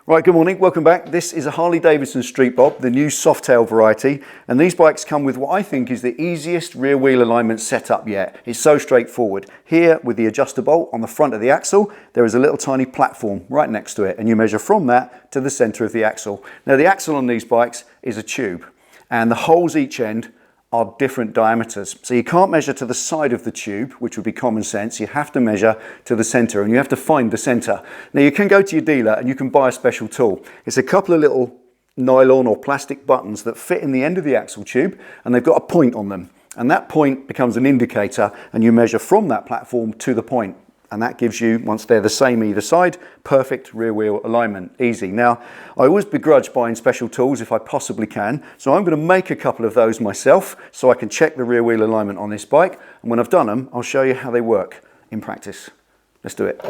Right, good morning, welcome back. This is a Harley Davidson Street Bob, the new Softail variety, and these bikes come with what I think is the easiest rear wheel alignment setup yet. It's so straightforward. Here, with the adjuster bolt on the front of the axle, there is a little tiny platform right next to it, and you measure from that to the center of the axle. Now, the axle on these bikes is a tube, and the holes each end are different diameters. So you can't measure to the side of the tube, which would be common sense. You have to measure to the center, and you have to find the center. Now you can go to your dealer and you can buy a special tool. It's a couple of little nylon or plastic buttons that fit in the end of the axle tube, and they've got a point on them. And that point becomes an indicator, and you measure from that platform to the point. And that gives you, once they're the same either side, perfect rear wheel alignment, easy. Now, I always begrudge buying special tools if I possibly can, so I'm going to make a couple of those myself so I can check the rear wheel alignment on this bike, and when I've done them, I'll show you how they work in practice. Let's do it.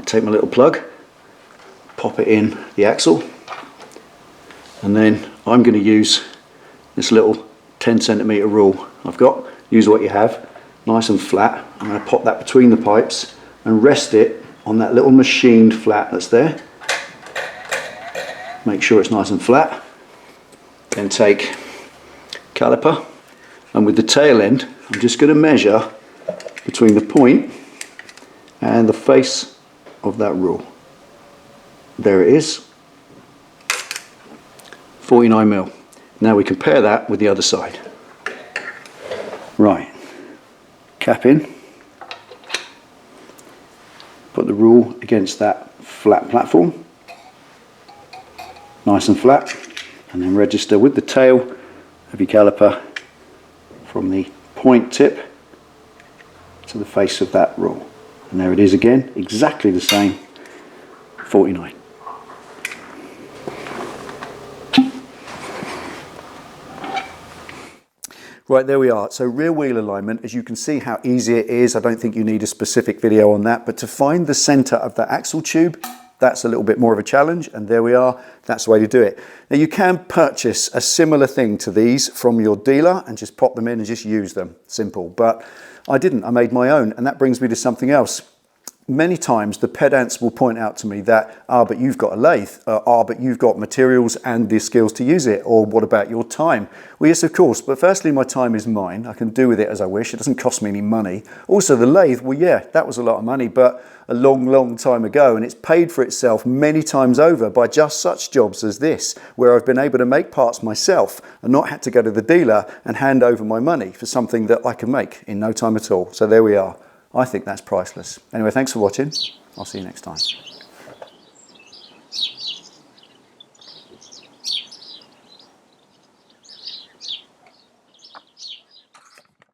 Take my little plug, pop it in the axle, and then I'm going to use this little 10cm rule I've got. Use what you have, nice and flat. I'm going to pop that between the pipes and rest it on that little machined flat that's there. Make sure it's nice and flat. Then take caliper, and with the tail end I'm just going to measure between the point and the face of that rule. There it is, 49mm. Now we compare that with the other side. Right, cap in, put the rule against that flat platform, nice and flat, and then register with the tail of your caliper from the point tip to the face of that rule. And there it is again, exactly the same, 49. Right, there we are. So rear wheel alignment, as you can see how easy it is. I don't think you need a specific video on that, but to find the center of the axle tube, that's a little bit more of a challenge, and there we are. That's the way to do it. Now you can purchase a similar thing to these from your dealer and just pop them in and just use them. Simple, but I didn't. I made my own, and that brings me to something else. Many times the pedants will point out to me that, but you've got a lathe, but you've got materials and the skills to use it, or what about your time? Well, yes, of course, but firstly, my time is mine. I can do with it as I wish. It doesn't cost me any money. Also, the lathe, well, yeah, that was a lot of money, but a long, long time ago, and it's paid for itself many times over by just such jobs as this, where I've been able to make parts myself and not had to go to the dealer and hand over my money for something that I can make in no time at all. So there we are. I think that's priceless. Anyway, thanks for watching. I'll see you next time.